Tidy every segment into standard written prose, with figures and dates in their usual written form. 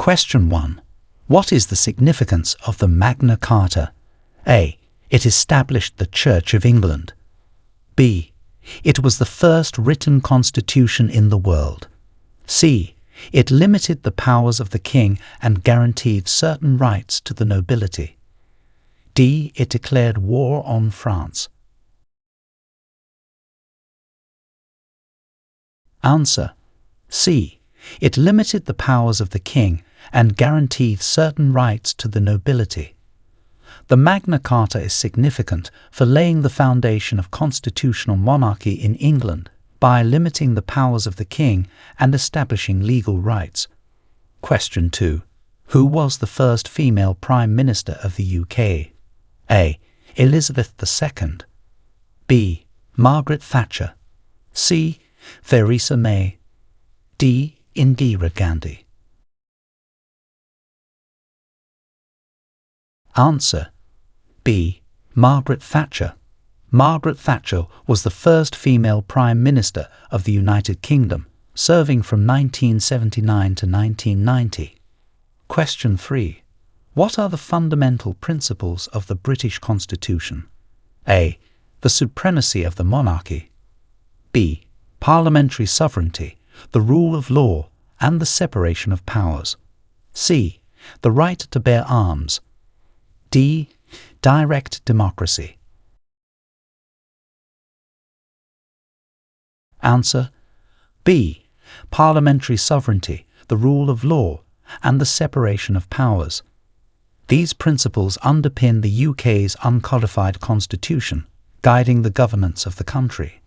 Question 1. What is the significance of the Magna Carta? A. It established the Church of England. B. It was the first written constitution in the world. C. It limited the powers of the king and guaranteed certain rights to the nobility. D. It declared war on France. Answer. C. It limited the powers of the king and guaranteed certain rights to the nobility. The Magna Carta is significant for laying the foundation of constitutional monarchy in England by limiting the powers of the king and establishing legal rights. Question 2. Who was the first female Prime Minister of the UK? A. Elizabeth II. B. Margaret Thatcher. C. Theresa May. D. Indira Gandhi. Answer. B. Margaret Thatcher. Margaret Thatcher was the first female Prime Minister of the United Kingdom, serving from 1979 to 1990. Question 3. What are the fundamental principles of the British Constitution? A. The supremacy of the monarchy. B. Parliamentary sovereignty, the rule of law, and the separation of powers. C. The right to bear arms. D. Direct democracy. Answer. B. Parliamentary sovereignty, the rule of law, and the separation of powers. These principles underpin the UK's uncodified constitution, guiding the governance of the country.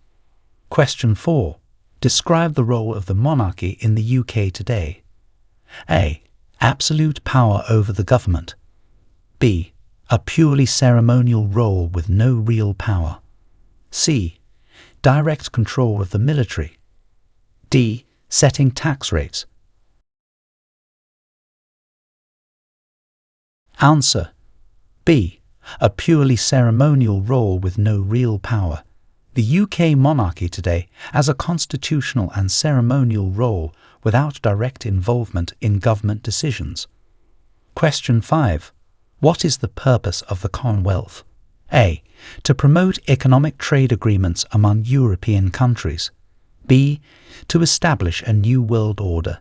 Question 4. Describe the role of the monarchy in the UK today. A. Absolute power over the government. B. A purely ceremonial role with no real power. C. Direct control of the military. D. Setting tax rates. Answer. B. A purely ceremonial role with no real power. The UK monarchy today has a constitutional and ceremonial role without direct involvement in government decisions. Question 5. What is the purpose of the Commonwealth? A. To promote economic trade agreements among European countries. B. To establish a new world order.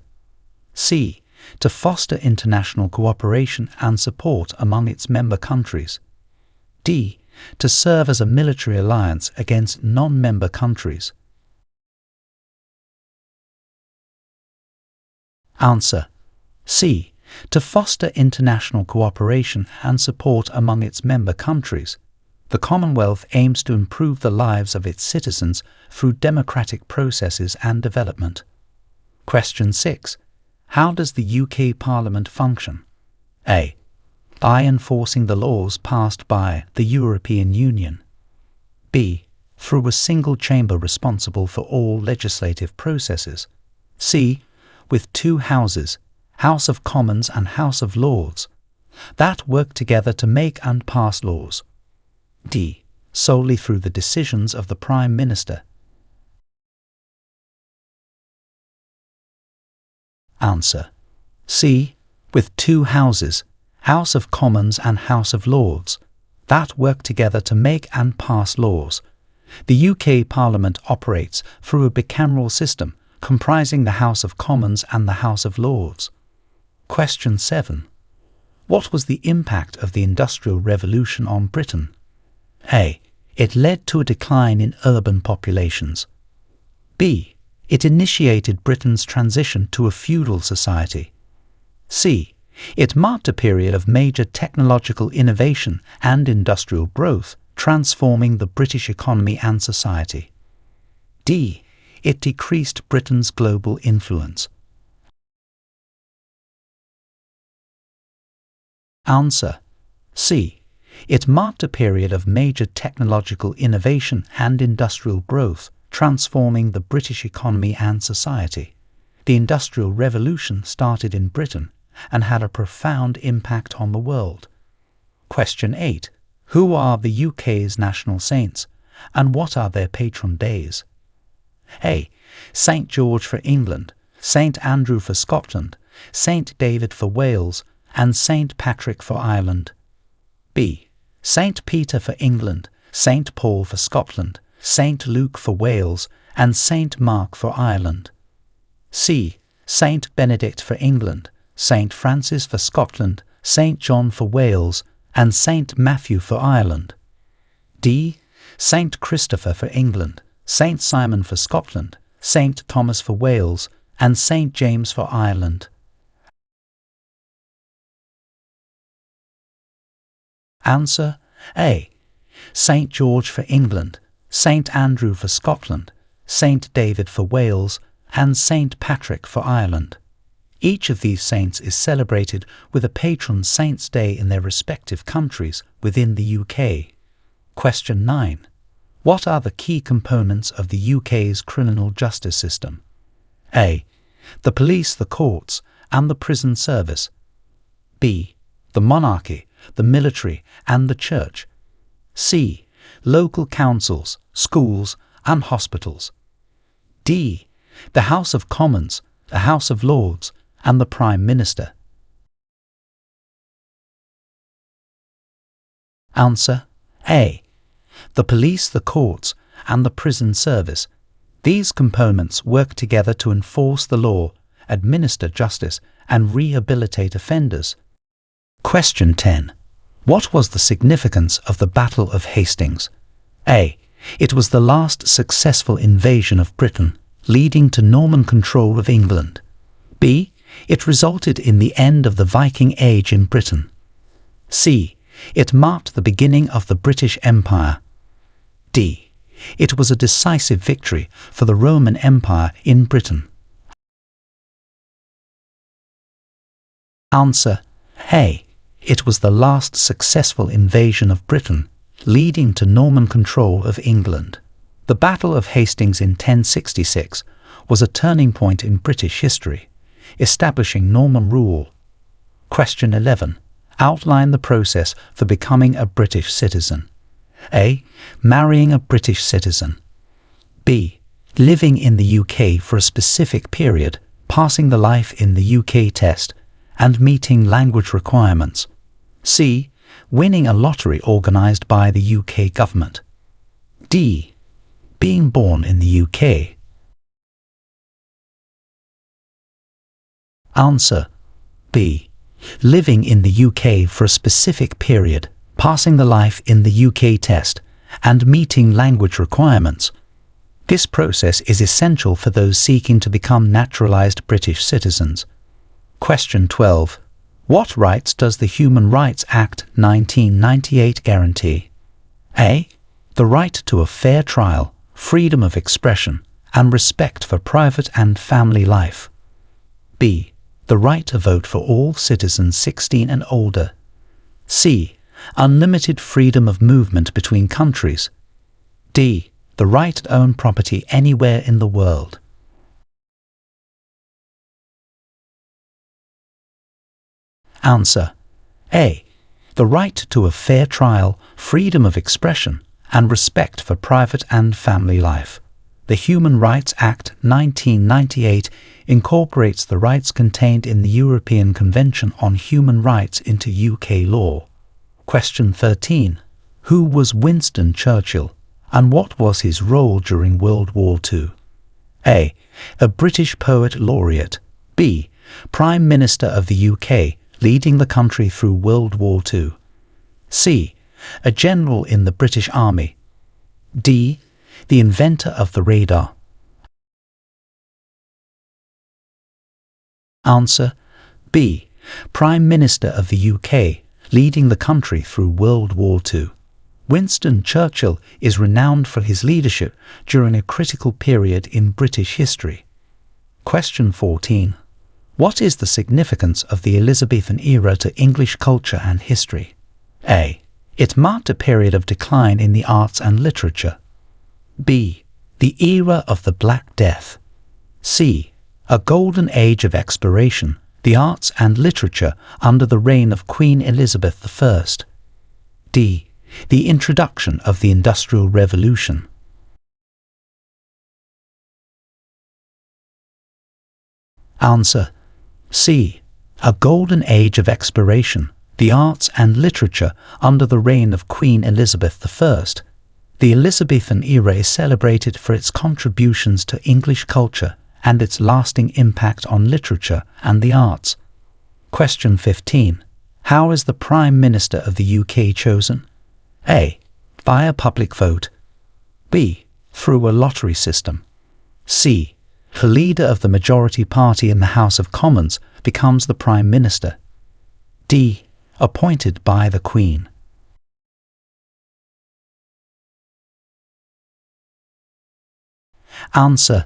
C. To foster international cooperation and support among its member countries. D. To serve as a military alliance against non-member countries. Answer. C. To foster international cooperation and support among its member countries. The Commonwealth aims to improve the lives of its citizens through democratic processes and development. Question 6. How does the UK Parliament function? A. By enforcing the laws passed by the European Union. B. Through a single chamber responsible for all legislative processes. C. With two houses, House of Commons and House of Lords, that work together to make and pass laws. D. Solely through the decisions of the Prime Minister. Answer. C. With two houses, House of Commons and House of Lords, that work together to make and pass laws. The UK Parliament operates through a bicameral system comprising the House of Commons and the House of Lords. Question 7. What was the impact of the Industrial Revolution on Britain? A. It led to a decline in urban populations. B. It initiated Britain's transition to a feudal society. C. It marked a period of major technological innovation and industrial growth, transforming the British economy and society. D. It decreased Britain's global influence. Answer. C. It marked a period of major technological innovation and industrial growth, transforming the British economy and society. The Industrial Revolution started in Britain and had a profound impact on the world. Question 8. Who are the UK's national saints, and what are their patron days? A. St. George for England, St. Andrew for Scotland, Saint David for Wales and Saint Patrick for Ireland. B. Saint Peter for England, Saint Paul for Scotland, Saint Luke for Wales and Saint Mark for Ireland. C. Saint Benedict for England, Saint Francis for Scotland, Saint John for Wales and Saint Matthew for Ireland. D. Saint Christopher for England, Saint Simon for Scotland, Saint Thomas for Wales and Saint James for Ireland. Answer A. Saint George for England, Saint Andrew for Scotland, Saint David for Wales and Saint Patrick for Ireland. Each of these saints is celebrated with a patron saint's day in their respective countries within the UK. Question 9. What are the key components of the UK's criminal justice system? A. The police, the courts, and the prison service. B. The monarchy, the military, and the church. C. Local councils, schools, and hospitals. D. The House of Commons, the House of Lords, and the Prime Minister. Answer A. The police, the courts, and the prison service. These components work together to enforce the law, administer justice, and rehabilitate offenders. Question 10. What was the significance of the Battle of Hastings? A. It was the last successful invasion of Britain, leading to Norman control of England. B. It resulted in the end of the Viking Age in Britain. C. It marked the beginning of the British Empire. D. It was a decisive victory for the Roman Empire in Britain. Answer A. It was the last successful invasion of Britain, leading to Norman control of England. The Battle of Hastings in 1066 was a turning point in British history, establishing Norman rule. Question 11. Outline the process for becoming a British citizen. A. Marrying a British citizen. B. Living in the UK for a specific period, passing the Life in the UK test, and meeting language requirements. C. Winning a lottery organised by the UK government. D. Being born in the UK. Answer B. Living in the UK for a specific period, passing the Life in the UK test, and meeting language requirements. This process is essential for those seeking to become naturalised British citizens. Question 12. What rights does the Human Rights Act 1998 guarantee? A. The right to a fair trial, freedom of expression, and respect for private and family life. B. The right to vote for all citizens 16 and older. C. Unlimited freedom of movement between countries. D. The right to own property anywhere in the world. Answer A. The right to a fair trial, freedom of expression, and respect for private and family life. The Human Rights Act 1998 incorporates the rights contained in the European Convention on Human Rights into UK law. Question 13. Who was Winston Churchill, and what was his role during World War II? A. A British poet laureate. B. Prime Minister of the UK, leading the country through World War II. C. A general in the British Army. D. The inventor of the radar. Answer B. Prime Minister of the UK, leading the country through World War II. Winston Churchill is renowned for his leadership during a critical period in British history. Question 14. What is the significance of the Elizabethan era to English culture and history? A. It marked a period of decline in the arts and literature. B. The era of the Black Death. C. A golden age of exploration, the arts and literature under the reign of Queen Elizabeth I. D. The introduction of the Industrial Revolution. Answer C. A golden age of exploration, the arts and literature under the reign of Queen Elizabeth I. The Elizabethan era is celebrated for its contributions to English culture and its lasting impact on literature and the arts. Question 15. How is the Prime Minister of the UK chosen? A. By a public vote. B. Through a lottery system. C. The leader of the majority party in the House of Commons becomes the Prime Minister. D. Appointed by the Queen. Answer.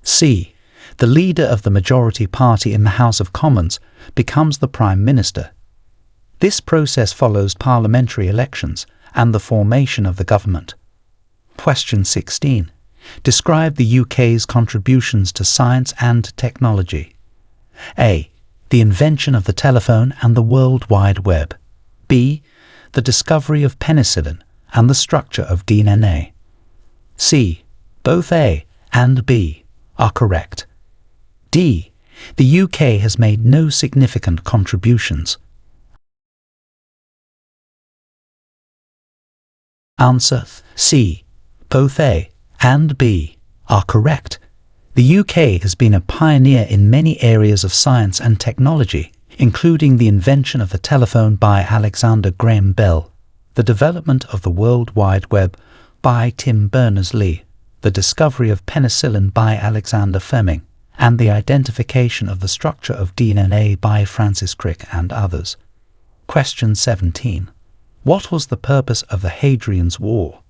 C. The leader of the majority party in the House of Commons becomes the Prime Minister. This process follows parliamentary elections and the formation of the government. Question 16. Describe the UK's contributions to science and technology. A. The invention of the telephone and the World Wide Web. B. The discovery of penicillin and the structure of DNA. C. Both A and B are correct. D. The UK has made no significant contributions. Answer. C. Both A and B are correct. The UK has been a pioneer in many areas of science and technology, including the invention of the telephone by Alexander Graham Bell, the development of the World Wide Web by Tim Berners-Lee, the discovery of penicillin by Alexander Fleming, and the identification of the structure of DNA by Francis Crick and others. Question 17. What was the purpose of the Hadrian's War?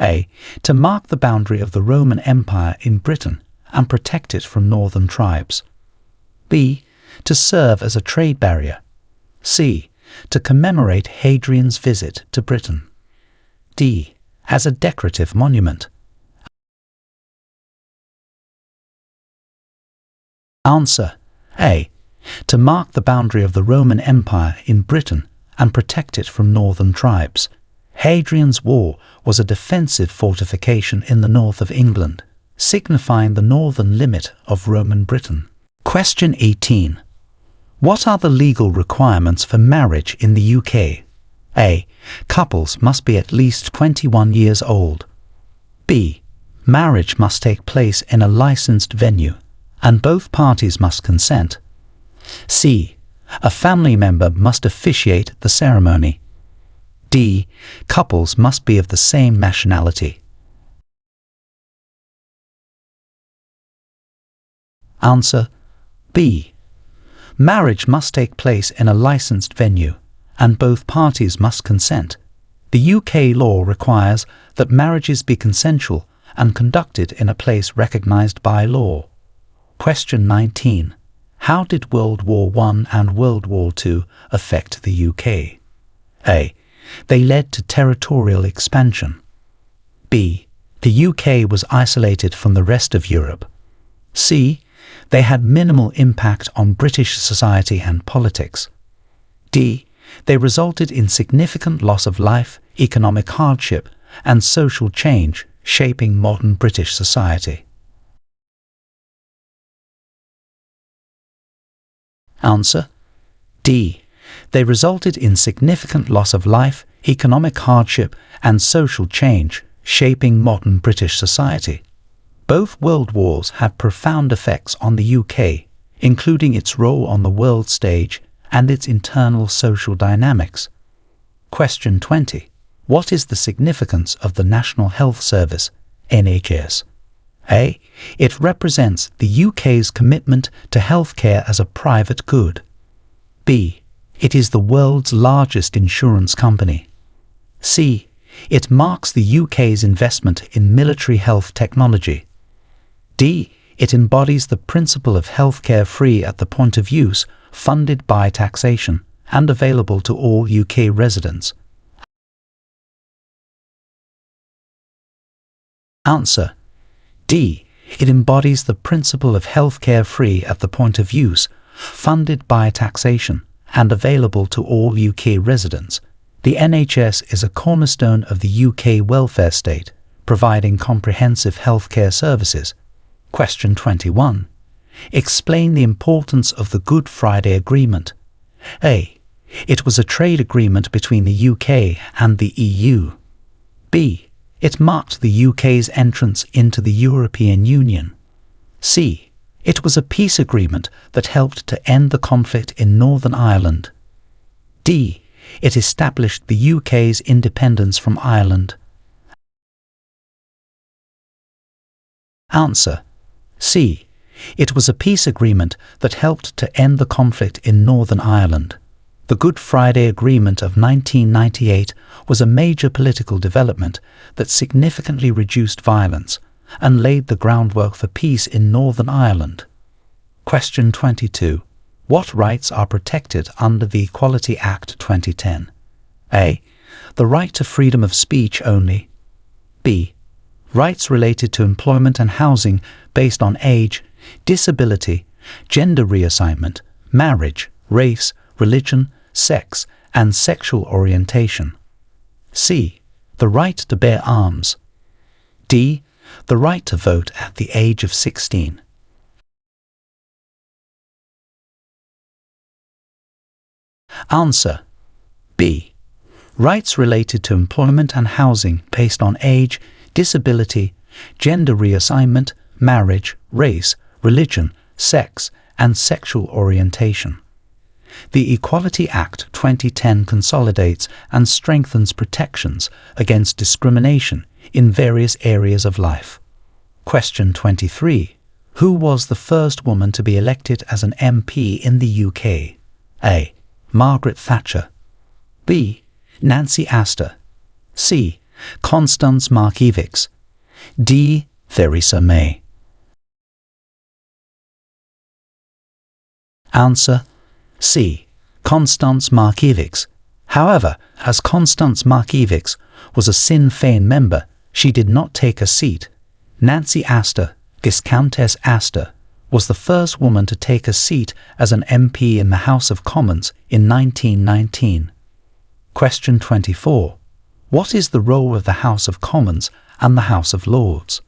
A. To mark the boundary of the Roman Empire in Britain and protect it from northern tribes. B. To serve as a trade barrier. C. To commemorate Hadrian's visit to Britain. D. As a decorative monument. Answer. A. To mark the boundary of the Roman Empire in Britain and protect it from northern tribes. Hadrian's Wall was a defensive fortification in the north of England, signifying the northern limit of Roman Britain. Question 18. What are the legal requirements for marriage in the UK? A. Couples must be at least 21 years old. B. Marriage must take place in a licensed venue, and both parties must consent. C. A family member must officiate the ceremony. D. Couples must be of the same nationality. Answer. B. Marriage must take place in a licensed venue, and both parties must consent. The UK law requires that marriages be consensual and conducted in a place recognised by law. Question 19. How did World War I and World War II affect the UK? A. They led to territorial expansion. B. The UK was isolated from the rest of Europe. C. They had minimal impact on British society and politics. D. They resulted in significant loss of life, economic hardship, and social change, shaping modern British society. Answer. D. They resulted in significant loss of life, economic hardship, and social change, shaping modern British society. Both world wars had profound effects on the UK, including its role on the world stage and its internal social dynamics. Question 20. What is the significance of the National Health Service, NHS? A. It represents the UK's commitment to healthcare as a private good. B. It is the world's largest insurance company. C. It marks the UK's investment in military health technology. D. It embodies the principle of healthcare free at the point of use, funded by taxation, and available to all UK residents. Answer. D. It embodies the principle of healthcare free at the point of use, funded by taxation, and available to all UK residents. The NHS is a cornerstone of the UK welfare state, providing comprehensive healthcare services. Question 21. Explain the importance of the Good Friday Agreement. A. It was a trade agreement between the UK and the EU. B. It marked the UK's entrance into the European Union. C. It was a peace agreement that helped to end the conflict in Northern Ireland. D. It established the UK's independence from Ireland. Answer. C. It was a peace agreement that helped to end the conflict in Northern Ireland. The Good Friday Agreement of 1998 was a major political development that significantly reduced violence and laid the groundwork for peace in Northern Ireland. Question 22. What rights are protected under the Equality Act 2010? A. The right to freedom of speech only. B. Rights related to employment and housing based on age, disability, gender reassignment, marriage, race, religion, sex, and sexual orientation. C. The right to bear arms. D. The right to vote at the age of 16. Answer. B. Rights related to employment and housing based on age, disability, gender reassignment, marriage, race, religion, sex, and sexual orientation. The Equality Act 2010 consolidates and strengthens protections against discrimination in various areas of life. Question 23. Who was the first woman to be elected as an MP in the UK? A. Margaret Thatcher. B. Nancy Astor. C. Constance Markievicz. D. Theresa May. Answer. C. Constance Markievicz. However, as Constance Markievicz was a Sinn Féin member, she did not take a seat. Nancy Astor, Viscountess Astor, was the first woman to take a seat as an MP in the House of Commons in 1919. Question 24. What is the role of the House of Commons and the House of Lords?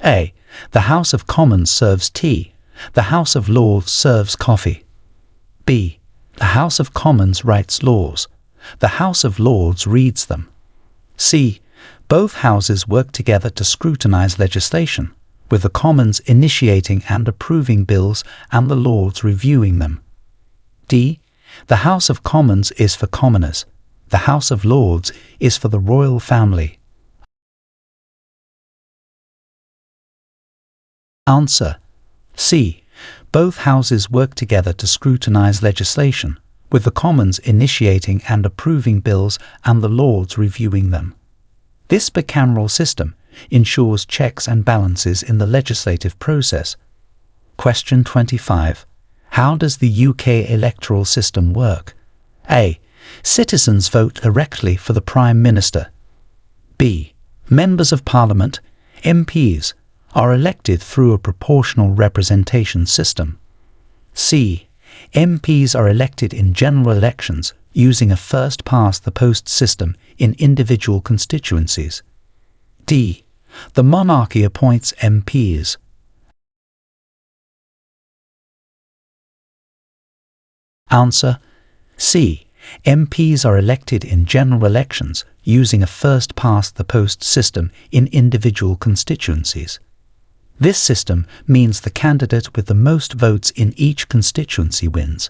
A. The House of Commons serves tea. The House of Lords serves coffee. B. The House of Commons writes laws. The House of Lords reads them. C. Both houses work together to scrutinise legislation, with the Commons initiating and approving bills and the Lords reviewing them. D. The House of Commons is for commoners. The House of Lords is for the royal family. Answer. C. Both houses work together to scrutinise legislation, with the Commons initiating and approving bills and the Lords reviewing them. This bicameral system ensures checks and balances in the legislative process. Question 25. How does the UK electoral system work? A. Citizens vote directly for the Prime Minister. B. Members of Parliament, MPs, are elected through a proportional representation system. C. MPs are elected in general elections using a first-past-the-post system in individual constituencies. D. The monarchy appoints MPs. Answer. C. MPs are elected in general elections using a first-past-the-post system in individual constituencies. This system means the candidate with the most votes in each constituency wins.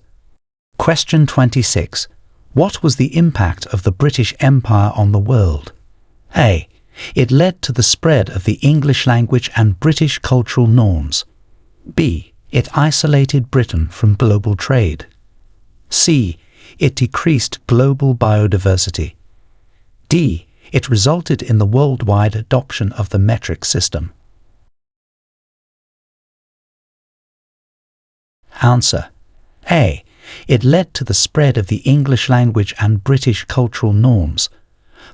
Question 26. What was the impact of the British Empire on the world? A. It led to the spread of the English language and British cultural norms. B. It isolated Britain from global trade. C. It decreased global biodiversity. D. It resulted in the worldwide adoption of the metric system. Answer. A. It led to the spread of the English language and British cultural norms.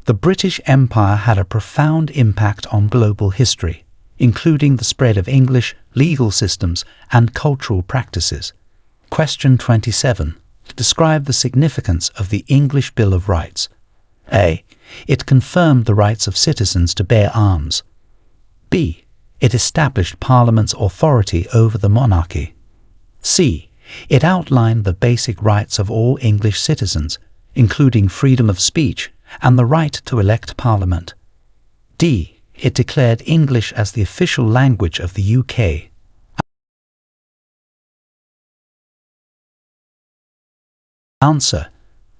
The British Empire had a profound impact on global history, including the spread of English legal systems and cultural practices. Question 27. Describe the significance of the English Bill of Rights. A. It confirmed the rights of citizens to bear arms. B. It established Parliament's authority over the monarchy. C. It outlined the basic rights of all English citizens, including freedom of speech and the right to elect Parliament. D. It declared English as the official language of the UK. Answer: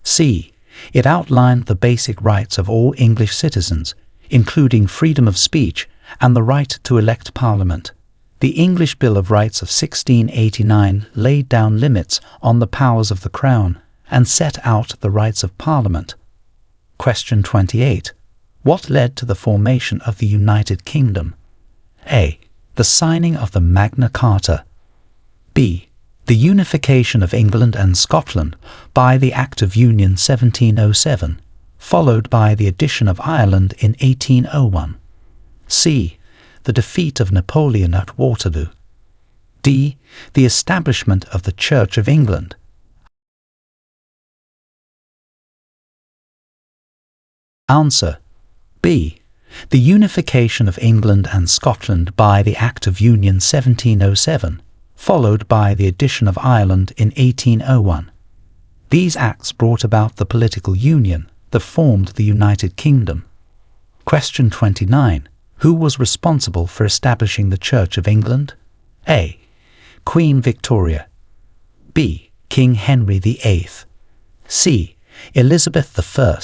C. It outlined the basic rights of all English citizens, including freedom of speech and the right to elect Parliament. The English Bill of Rights of 1689 laid down limits on the powers of the Crown and set out the rights of Parliament. Question 28. What led to the formation of the United Kingdom? A. The signing of the Magna Carta. B. The unification of England and Scotland by the Act of Union 1707, followed by the addition of Ireland in 1801. C. The defeat of Napoleon at Waterloo. D. The establishment of the Church of England. Answer: B. The unification of England and Scotland by the Act of Union 1707, followed by the addition of Ireland in 1801. These acts brought about the political union that formed the United Kingdom. Question 29. Who was responsible for establishing the Church of England? A. Queen Victoria. B. King Henry VIII. C. Elizabeth I.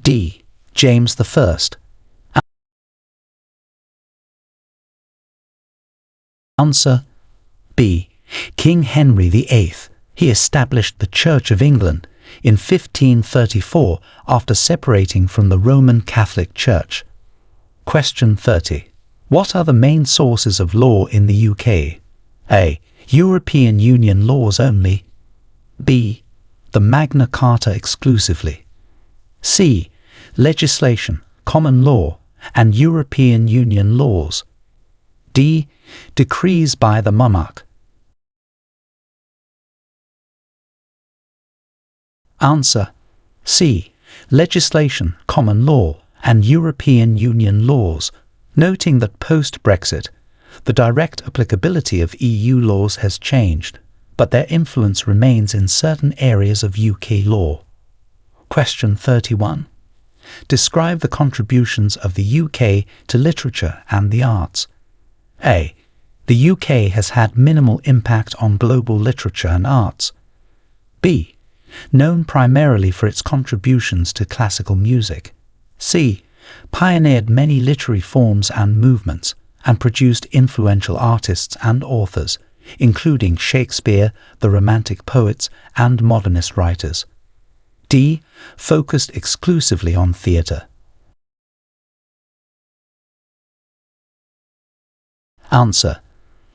D. James I. Answer: B. King Henry VIII. He established the Church of England in 1534 after separating from the Roman Catholic Church. Question 30. What are the main sources of law in the UK? A. European Union laws only. B. The Magna Carta exclusively. C. Legislation, common law, and European Union laws. D. Decrees by the monarch. Answer: C. Legislation, common law, and European Union laws, noting that post-Brexit, the direct applicability of EU laws has changed, but their influence remains in certain areas of UK law. Question 31. Describe the contributions of the UK to literature and the arts. A. The UK has had minimal impact on global literature and arts. B. Known primarily for its contributions to classical music. C. Pioneered many literary forms and movements and produced influential artists and authors, including Shakespeare, the Romantic poets, and modernist writers. D. Focused exclusively on theatre. Answer: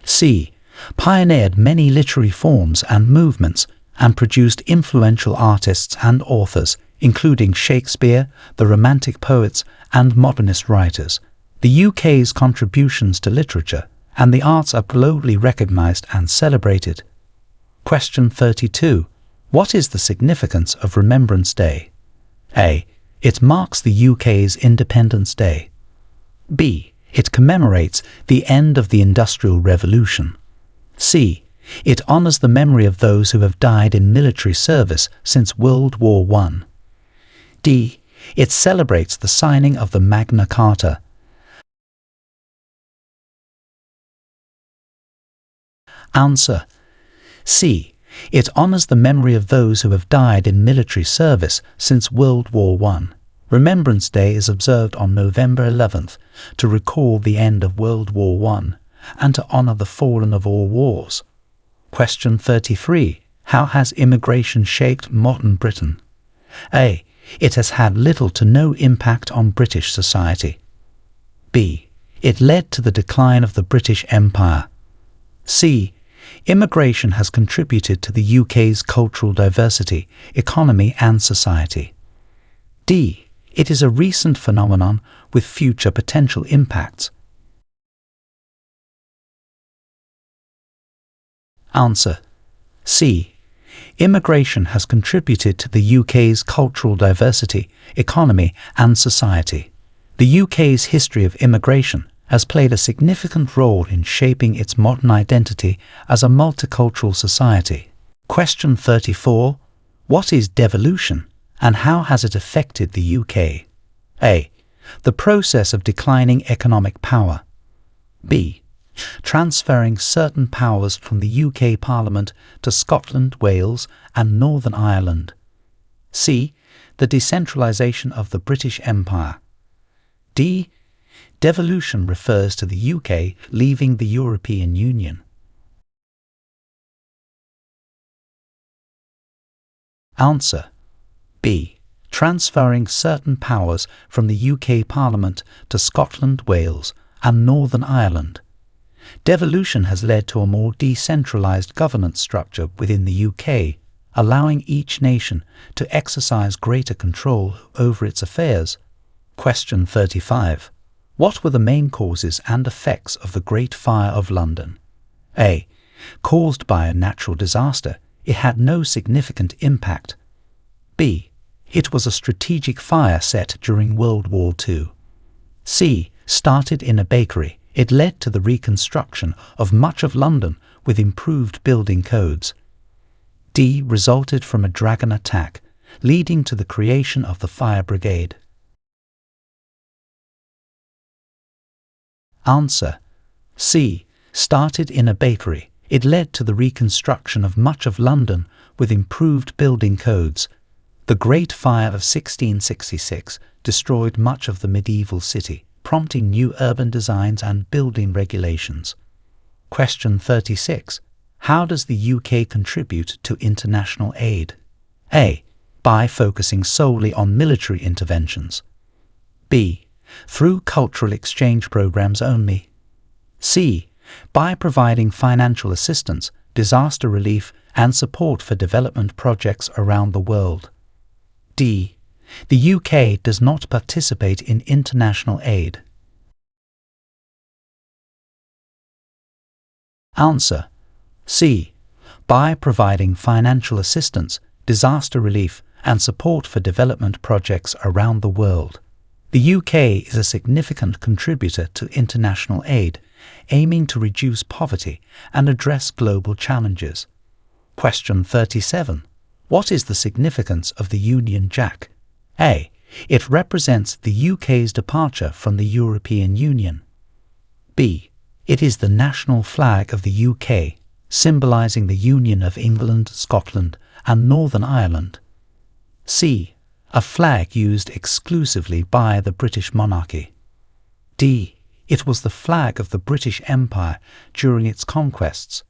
C. Pioneered many literary forms and movements and produced influential artists and authors, including Shakespeare, the Romantic poets, and modernist writers. The UK's contributions to literature and the arts are globally recognised and celebrated. Question 32. What is the significance of Remembrance Day? A. It marks the UK's Independence Day. B. It commemorates the end of the Industrial Revolution. C. It honours the memory of those who have died in military service since World War I. D. It celebrates the signing of the Magna Carta. Answer: C. It honours the memory of those who have died in military service since World War I. Remembrance Day is observed on November 11th to recall the end of World War I and to honour the fallen of all wars. Question 33. How has immigration shaped modern Britain? A. It has had little to no impact on British society. B. It led to the decline of the British Empire. C. Immigration has contributed to the UK's cultural diversity, economy and society. D. It is a recent phenomenon with future potential impacts. Answer: C. Immigration has contributed to the UK's cultural diversity, economy and society. The UK's history of immigration has played a significant role in shaping its modern identity as a multicultural society. Question 34. What is devolution and how has it affected the UK? A. The process of declining economic power. B. Transferring certain powers from the UK Parliament to Scotland, Wales and Northern Ireland. C. The decentralisation of the British Empire. D. Devolution refers to the UK leaving the European Union. Answer. B. Transferring certain powers from the UK Parliament to Scotland, Wales and Northern Ireland. Devolution has led to a more decentralised governance structure within the UK, allowing each nation to exercise greater control over its affairs. Question 35. What were the main causes and effects of the Great Fire of London? A. Caused by a natural disaster, it had no significant impact. B. It was a strategic fire set during World War II. C. Started in a bakery, it led to the reconstruction of much of London with improved building codes. D. Resulted from a dragon attack, leading to the creation of the fire brigade. Answer. C. Started in a bakery, it led to the reconstruction of much of London with improved building codes. The Great Fire of 1666 destroyed much of the medieval city, prompting new urban designs and building regulations. Question 36. How does the UK contribute to international aid? A. By focusing solely on military interventions. B. Through cultural exchange programs only. C. By providing financial assistance, disaster relief and support for development projects around the world. D. The UK does not participate in international aid. Answer. C. By providing financial assistance, disaster relief and support for development projects around the world. The UK is a significant contributor to international aid, aiming to reduce poverty and address global challenges. Question 37. What is the significance of the Union Jack? A. It represents the UK's departure from the European Union. B. It is the national flag of the UK, symbolising the union of England, Scotland and Northern Ireland. C. A flag used exclusively by the British monarchy. D. It was the flag of the British Empire during its conquests.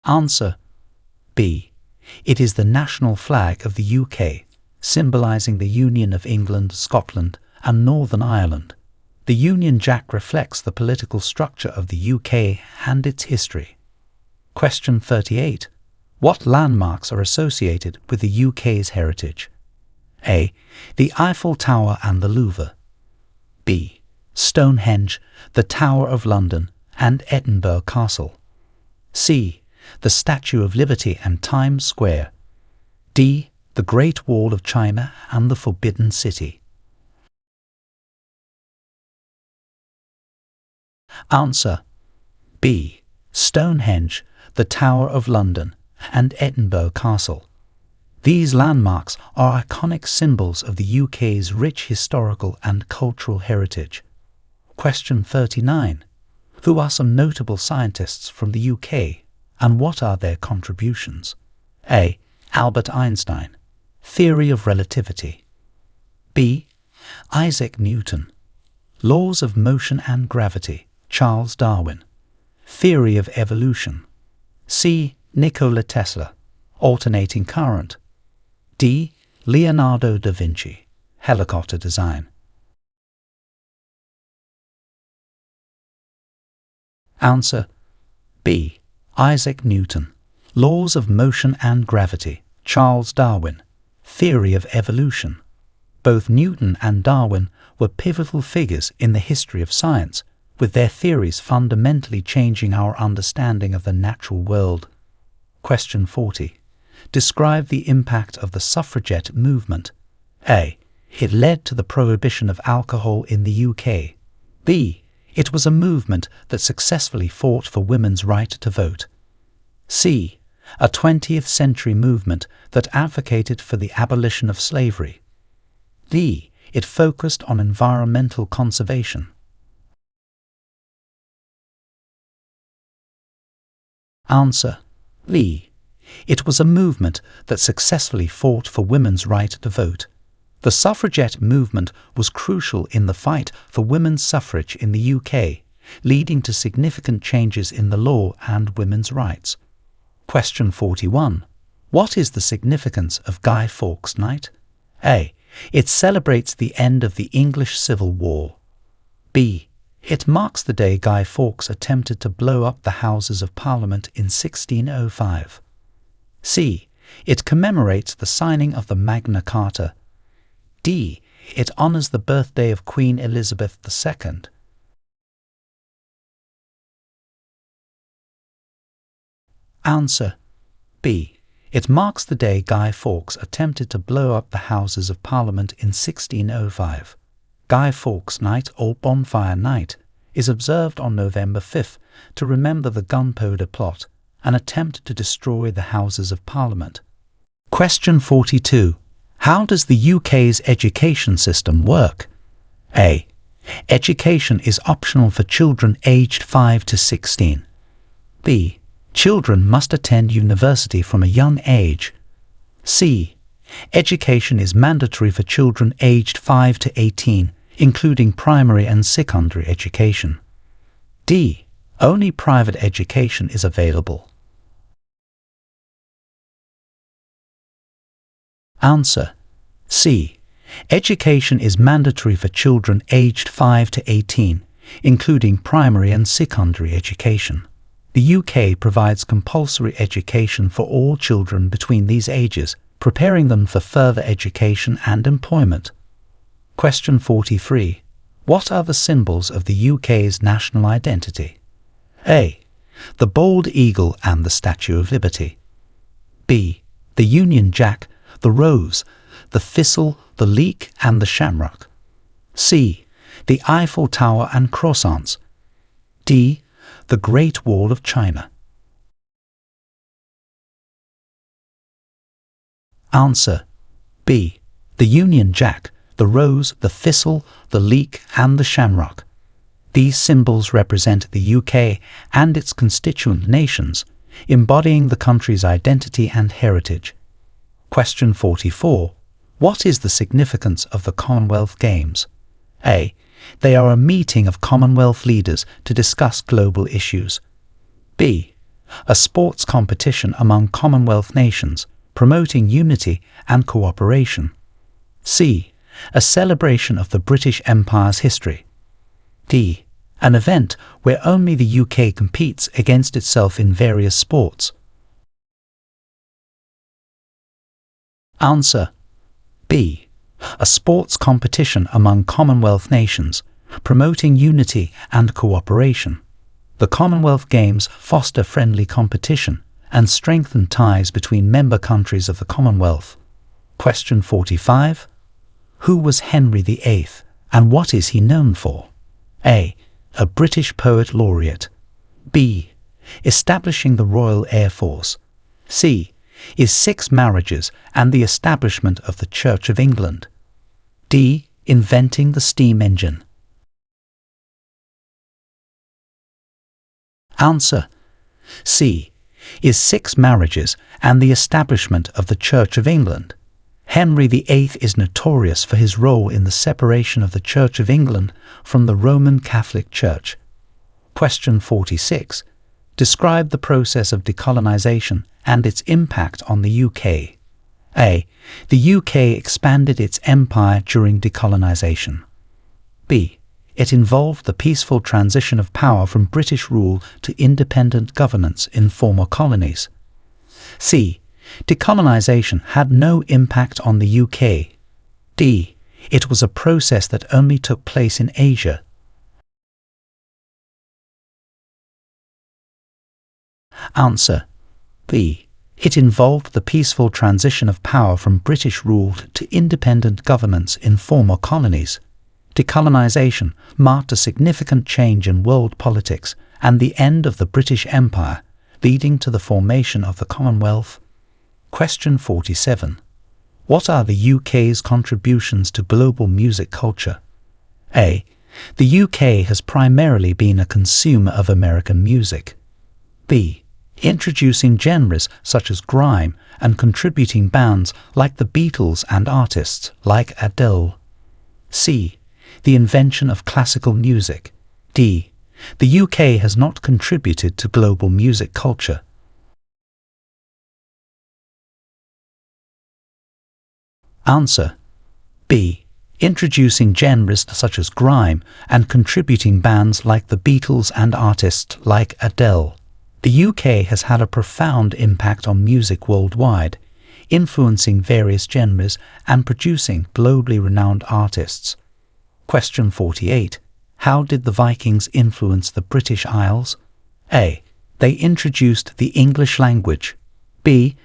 Answer. B. It is the national flag of the UK, symbolising the union of England, Scotland and Northern Ireland. The Union Jack reflects the political structure of the UK and its history. Question 38. What landmarks are associated with the UK's heritage? A. The Eiffel Tower and the Louvre. B. Stonehenge, the Tower of London and Edinburgh Castle. C. The Statue of Liberty and Times Square. D. The Great Wall of China and the Forbidden City. Answer. B. Stonehenge, the Tower of London and Edinburgh Castle. These landmarks are iconic symbols of the UK's rich historical and cultural heritage. Question 39. Who are some notable scientists from the UK and what are their contributions? A. Albert Einstein, Theory of Relativity. B. Isaac Newton, Laws of Motion and Gravity, Charles Darwin, Theory of Evolution. C. Nikola Tesla, Alternating Current. D. Leonardo da Vinci, Helicopter Design. Answer. B. Isaac Newton, Laws of Motion and Gravity, Charles Darwin, Theory of Evolution. Both Newton and Darwin were pivotal figures in the history of science, with their theories fundamentally changing our understanding of the natural world. Question 40. Describe the impact of the suffragette movement. A. It led to the prohibition of alcohol in the UK. B. It was a movement that successfully fought for women's right to vote. C. A 20th century movement that advocated for the abolition of slavery. D. It focused on environmental conservation. Answer: B. It was a movement that successfully fought for women's right to vote. The suffragette movement was crucial in the fight for women's suffrage in the UK, leading to significant changes in the law and women's rights. Question 41. What is the significance of Guy Fawkes Night? A. It celebrates the end of the English Civil War. B. It marks the day Guy Fawkes attempted to blow up the Houses of Parliament in 1605. C. It commemorates the signing of the Magna Carta. D. It honours the birthday of Queen Elizabeth II. Answer: B. It marks the day Guy Fawkes attempted to blow up the Houses of Parliament in 1605. Guy Fawkes Night or Bonfire Night is observed on November 5th to remember the Gunpowder Plot, an attempt to destroy the Houses of Parliament. Question 42. How does the UK's education system work? A. Education is optional for children aged 5 to 16. B. Children must attend university from a young age. C. Education is mandatory for children aged 5 to 18, including primary and secondary education. D. Only private education is available. Answer: C. Education is mandatory for children aged 5 to 18, including primary and secondary education. The UK provides compulsory education for all children between these ages, preparing them for further education and employment. Question 43. What are the symbols of the UK's national identity? A. The bald eagle and the Statue of Liberty. B. The Union Jack, the rose, the thistle, the leek and the shamrock. C. The Eiffel Tower and croissants. D. The Great Wall of China. Answer: B. The Union Jack, the rose, the thistle, the leek and the shamrock. These symbols represent the UK and its constituent nations, embodying the country's identity and heritage. Question 44. What is the significance of the Commonwealth Games? A. They are a meeting of Commonwealth leaders to discuss global issues. B. A sports competition among Commonwealth nations, promoting unity and cooperation. C. A celebration of the British Empire's history. D. An event where only the UK competes against itself in various sports. Answer: B. A sports competition among Commonwealth nations, promoting unity and cooperation. The Commonwealth Games foster friendly competition and strengthen ties between member countries of the Commonwealth. Question 45. Who was Henry VIII and what is he known for? A. A British poet laureate. B. Establishing the Royal Air Force. C. Is 6 marriages and the establishment of the Church of England. D. Inventing the steam engine. Answer: C. Is 6 marriages and the establishment of the Church of England. Henry VIII is notorious for his role in the separation of the Church of England from the Roman Catholic Church. Question 46. Describe the process of decolonization and its impact on the UK. A. The UK expanded its empire during decolonization. B. It involved the peaceful transition of power from British rule to independent governance in former colonies. C. Decolonization had no impact on the UK. D. It was a process that only took place in Asia. Answer: B. It involved the peaceful transition of power from British-ruled to independent governments in former colonies. Decolonization marked a significant change in world politics and the end of the British Empire, leading to the formation of the Commonwealth. Question 47. What are the UK's contributions to global music culture? A. The UK has primarily been a consumer of American music. B. Introducing genres such as grime and contributing bands like the Beatles and artists like Adele. C. The invention of classical music. D. The UK has not contributed to global music culture. Answer. B. Introducing genres such as grime and contributing bands like the Beatles and artists like Adele. The UK has had a profound impact on music worldwide, influencing various genres and producing globally renowned artists. Question 48. How did the Vikings influence the British Isles? A. They introduced the English language. B.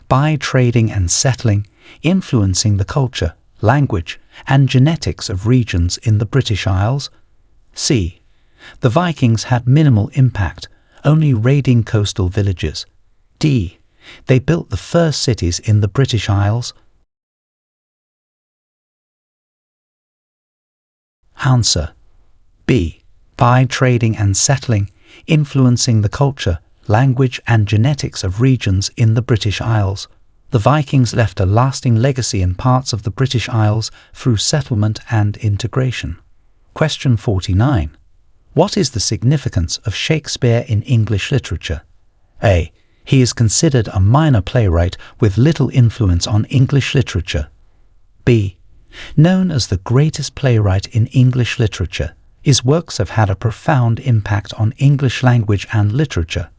By trading and settling, influencing the culture, language, and genetics of regions in the British Isles. C. The Vikings had minimal impact, only raiding coastal villages. D. They built the first cities in the British Isles. Answer. B. By trading and settling, influencing the culture, language and genetics of regions in the British Isles. The Vikings left a lasting legacy in parts of the British Isles through settlement and integration. Question 49. What is the significance of Shakespeare in English literature? A. He is considered a minor playwright with little influence on English literature. B. Known as the greatest playwright in English literature, his works have had a profound impact on English language and literature.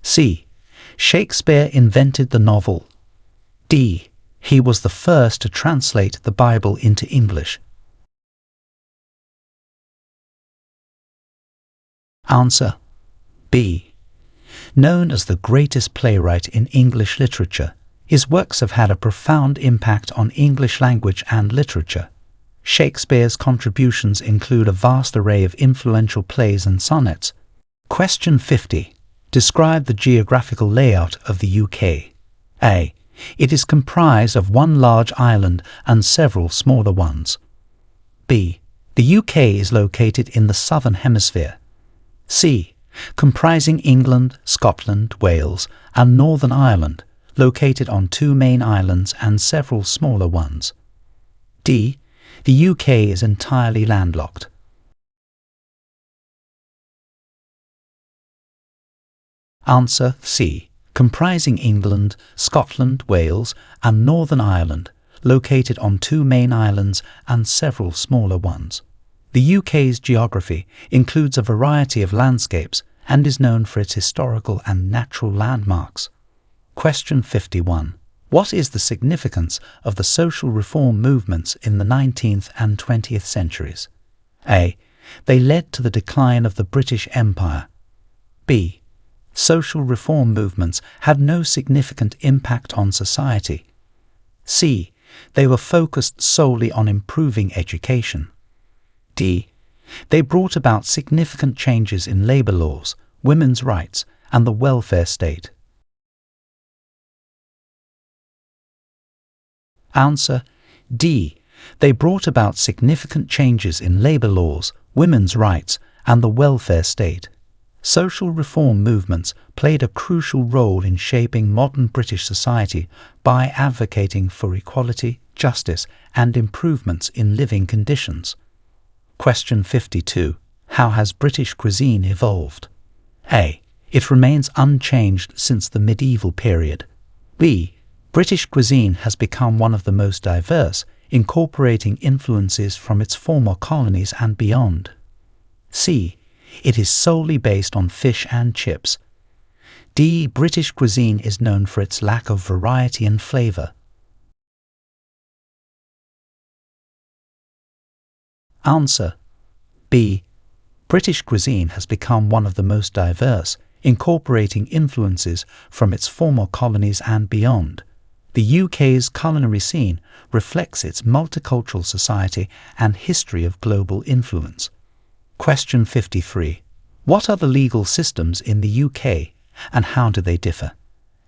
C. Shakespeare invented the novel. D. He was the first to translate the Bible into English. Answer. B. Known as the greatest playwright in English literature, his works have had a profound impact on English language and literature. Shakespeare's contributions include a vast array of influential plays and sonnets. Question 50. Describe the geographical layout of the UK. A. It is comprised of one large island and several smaller ones. B. The UK is located in the southern hemisphere. C. Comprising England, Scotland, Wales, and Northern Ireland, located on two main islands and several smaller ones. D. The UK is entirely landlocked. Answer C. Comprising England, Scotland, Wales, and Northern Ireland, located on two main islands and several smaller ones. The UK's geography includes a variety of landscapes and is known for its historical and natural landmarks. Question 51. What is the significance of the social reform movements in the 19th and 20th centuries? A. They led to the decline of the British Empire. B. Social reform movements had no significant impact on society. C. They were focused solely on improving education. D. They brought about significant changes in labour laws, women's rights, and the welfare state. Answer D. They brought about significant changes in labour laws, women's rights, and the welfare state. Social reform movements played a crucial role in shaping modern British society by advocating for equality, justice, and improvements in living conditions. Question 52. How has British cuisine evolved? A. It remains unchanged since the medieval period. B. British cuisine has become one of the most diverse, incorporating influences from its former colonies and beyond. C. It is solely based on fish and chips. D. British cuisine is known for its lack of variety and flavour. Answer B. British cuisine has become one of the most diverse, incorporating influences from its former colonies and beyond. The UK's culinary scene reflects its multicultural society and history of global influence. Question 53. What are the legal systems in the UK and how do they differ?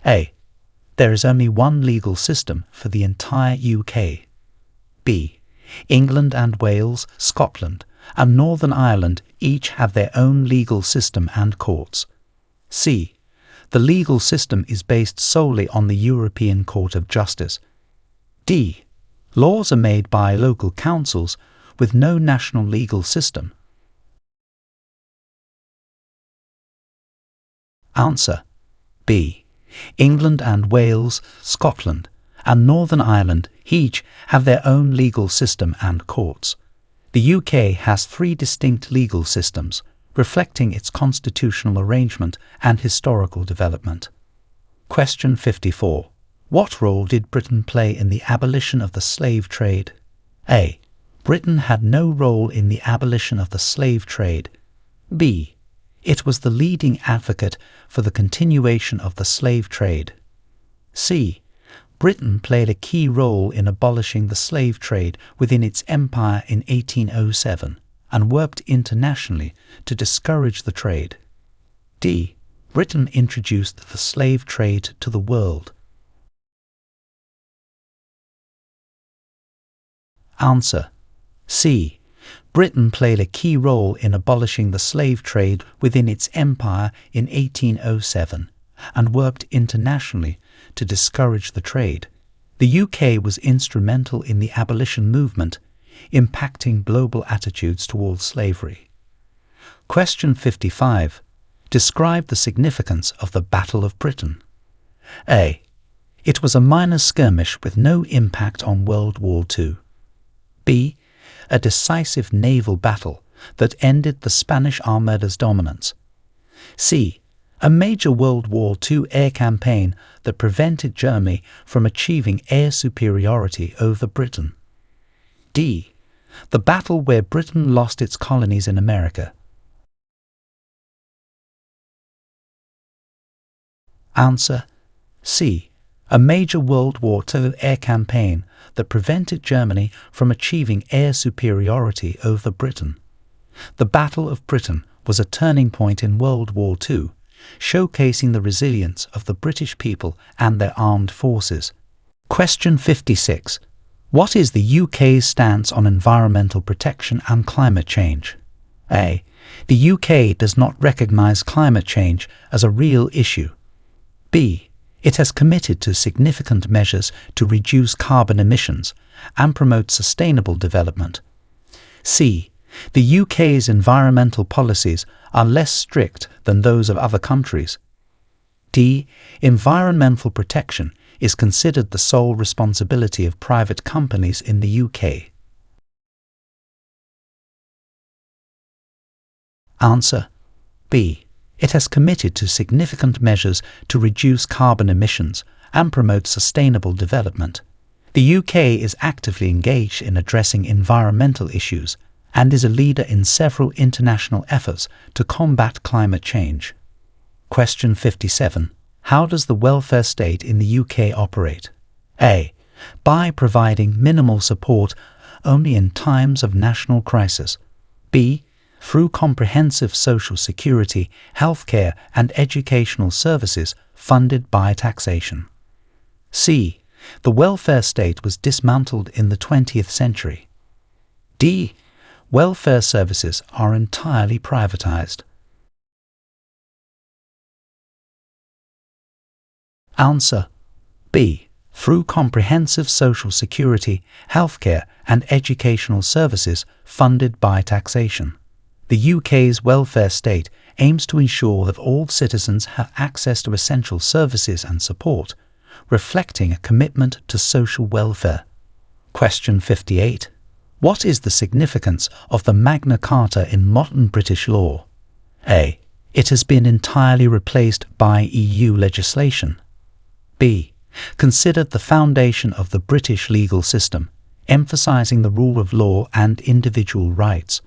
A. There is only one legal system for the entire UK. B. England and Wales, Scotland, and Northern Ireland each have their own legal system and courts. C. The legal system is based solely on the European Court of Justice. D. Laws are made by local councils with no national legal system. Answer. B. England and Wales, Scotland, and Northern Ireland each have their own legal system and courts. The UK has three distinct legal systems, reflecting its constitutional arrangement and historical development. Question 54. What role did Britain play in the abolition of the slave trade? A. Britain had no role in the abolition of the slave trade. B. It was the leading advocate for the continuation of the slave trade. C. Britain played a key role in abolishing the slave trade within its empire in 1807 and worked internationally to discourage the trade. D. Britain introduced the slave trade to the world. Answer. C. Britain played a key role in abolishing the slave trade within its empire in 1807 and worked internationally to discourage the trade. The UK was instrumental in the abolition movement, impacting global attitudes towards slavery. Question 55. Describe the significance of the Battle of Britain. A. It was a minor skirmish with no impact on World War II. B. A decisive naval battle that ended the Spanish Armada's dominance. C. A major World War II air campaign that prevented Germany from achieving air superiority over Britain. D. The battle where Britain lost its colonies in America. Answer. C. A major World War II air campaign that prevented Germany from achieving air superiority over Britain. The Battle of Britain was a turning point in World War II, showcasing the resilience of the British people and their armed forces. Question 56. What is the UK's stance on environmental protection and climate change? A. The UK does not recognise climate change as a real issue. B. It has committed to significant measures to reduce carbon emissions and promote sustainable development. C. The UK's environmental policies are less strict than those of other countries. D. Environmental protection is considered the sole responsibility of private companies in the UK. Answer. B. It has committed to significant measures to reduce carbon emissions and promote sustainable development. The UK is actively engaged in addressing environmental issues and is a leader in several international efforts to combat climate change. Question 57. How does the welfare state in the UK operate? A. By providing minimal support only in times of national crisis. B. Through comprehensive social security, healthcare and educational services funded by taxation. C. The welfare state was dismantled in the 20th century. D. Welfare services are entirely privatized. Answer. B. Through comprehensive social security, healthcare and educational services funded by taxation. The UK's welfare state aims to ensure that all citizens have access to essential services and support, reflecting a commitment to social welfare. Question 58. What is the significance of the Magna Carta in modern British law? A. It has been entirely replaced by EU legislation. B. Considered the foundation of the British legal system, emphasising the rule of law and individual rights.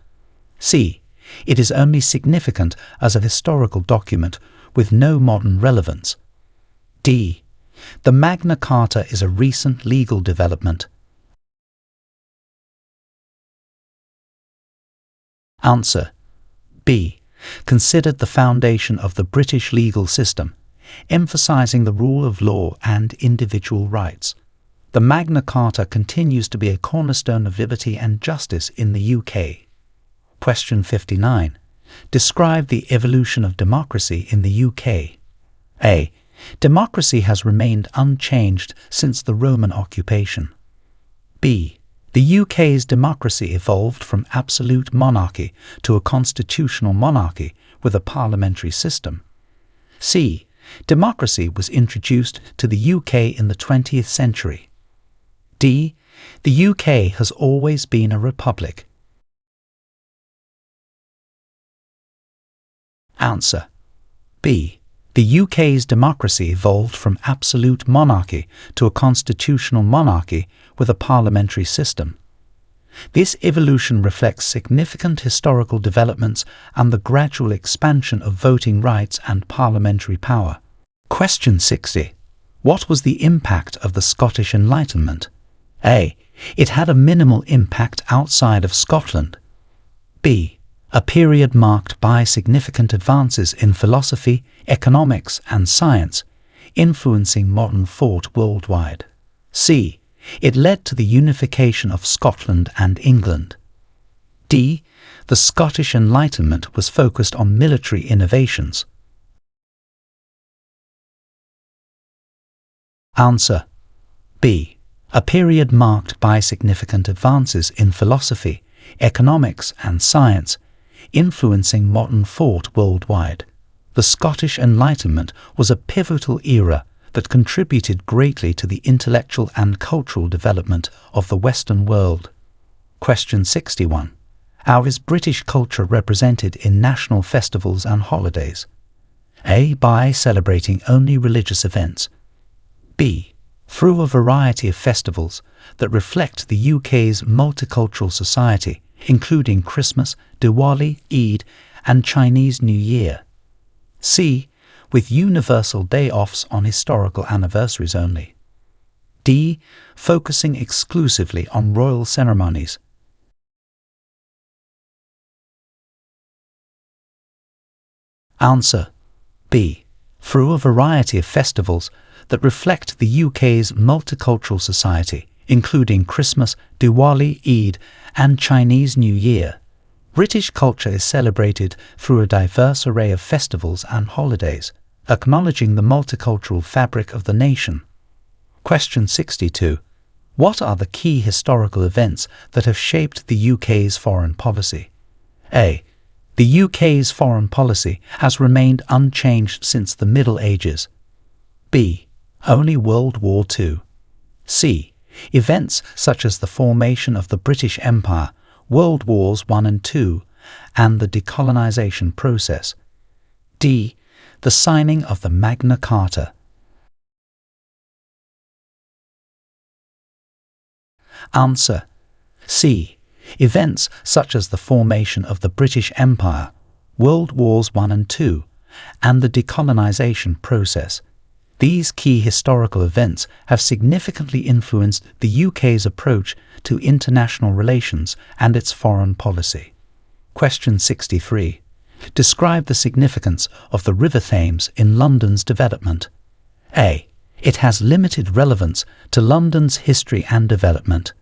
C. It is only significant as a historical document with no modern relevance. D. The Magna Carta is a recent legal development. Answer. B. Considered the foundation of the British legal system, emphasizing the rule of law and individual rights. The Magna Carta continues to be a cornerstone of liberty and justice in the UK. Question 59. Describe the evolution of democracy in the UK. A. Democracy has remained unchanged since the Roman occupation. B. The UK's democracy evolved from absolute monarchy to a constitutional monarchy with a parliamentary system. C. Democracy was introduced to the UK in the 20th century. D. The UK has always been a republic. Answer. B. The UK's democracy evolved from absolute monarchy to a constitutional monarchy with a parliamentary system. This evolution reflects significant historical developments and the gradual expansion of voting rights and parliamentary power. Question 60. What was the impact of the Scottish Enlightenment? A. It had a minimal impact outside of Scotland. B. A period marked by significant advances in philosophy, economics, and science, influencing modern thought worldwide. C. It led to the unification of Scotland and England. D. The Scottish Enlightenment was focused on military innovations. Answer. B. A period marked by significant advances in philosophy, economics, and science, influencing modern thought worldwide. The Scottish Enlightenment was a pivotal era that contributed greatly to the intellectual and cultural development of the Western world. Question 61. How is British culture represented in national festivals and holidays? A. By celebrating only religious events. B. Through a variety of festivals that reflect the UK's multicultural society, including Christmas, Diwali, Eid, and Chinese New Year. C. With universal day-offs on historical anniversaries only. D. Focusing exclusively on royal ceremonies. Answer. B. Through a variety of festivals that reflect the UK's multicultural society, including Christmas, Diwali, Eid, and Chinese New Year. British culture is celebrated through a diverse array of festivals and holidays, acknowledging the multicultural fabric of the nation. Question 62. What are the key historical events that have shaped the UK's foreign policy? A. The UK's foreign policy has remained unchanged since the Middle Ages. B. Only World War II. C. Events such as the formation of the British Empire, World Wars I and II, and the decolonisation process. D. The signing of the Magna Carta. Answer. C. Events such as the formation of the British Empire, World Wars I and II, and the decolonisation process. These key historical events have significantly influenced the UK's approach to international relations and its foreign policy. Question 63. Describe the significance of the River Thames in London's development. A. It has limited relevance to London's history and development.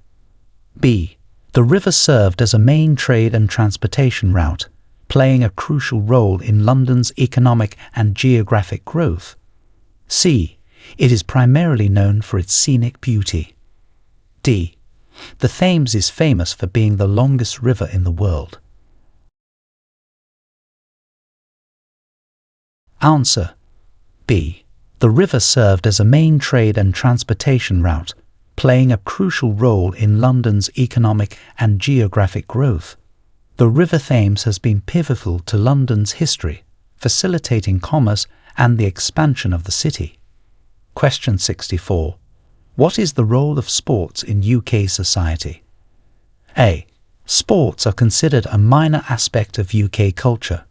B. The river served as a main trade and transportation route, playing a crucial role in London's economic and geographic growth. C. It is primarily known for its scenic beauty. D. The Thames is famous for being the longest river in the world. Answer. B. The river served as a main trade and transportation route, playing a crucial role in London's economic and geographic growth. The River Thames has been pivotal to London's history, facilitating commerce and the expansion of the city. Question 64. What is the role of sports in UK society? A. Sports are considered a minor aspect of UK culture.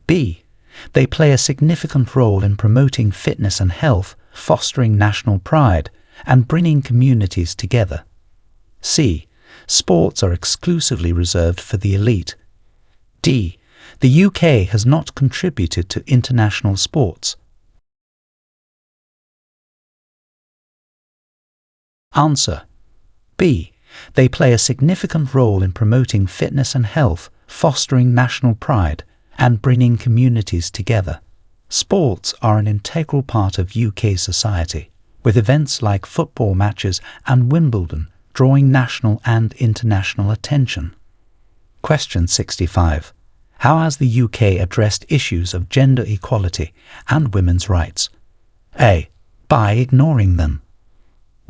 B. They play a significant role in promoting fitness and health, fostering national pride, and bringing communities together. C. Sports are exclusively reserved for the elite. D. The UK has not contributed to international sports. Answer. B. They play a significant role in promoting fitness and health, fostering national pride, and bringing communities together. Sports are an integral part of UK society, with events like football matches and Wimbledon drawing national and international attention. Question 65. How has the UK addressed issues of gender equality and women's rights? A. By ignoring them.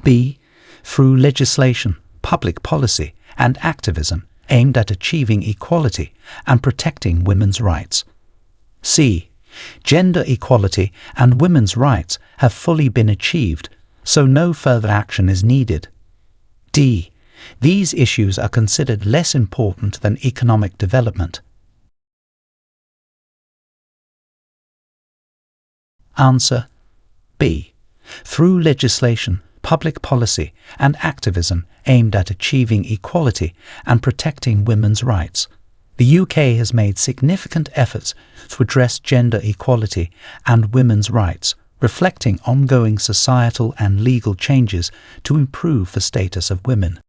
B. Through legislation, public policy, and activism aimed at achieving equality and protecting women's rights. C. Gender equality and women's rights have fully been achieved, so no further action is needed. D. These issues are considered less important than economic development. Answer. B. Through legislation, public policy, and activism aimed at achieving equality and protecting women's rights. The UK has made significant efforts to address gender equality and women's rights, reflecting ongoing societal and legal changes to improve the status of women.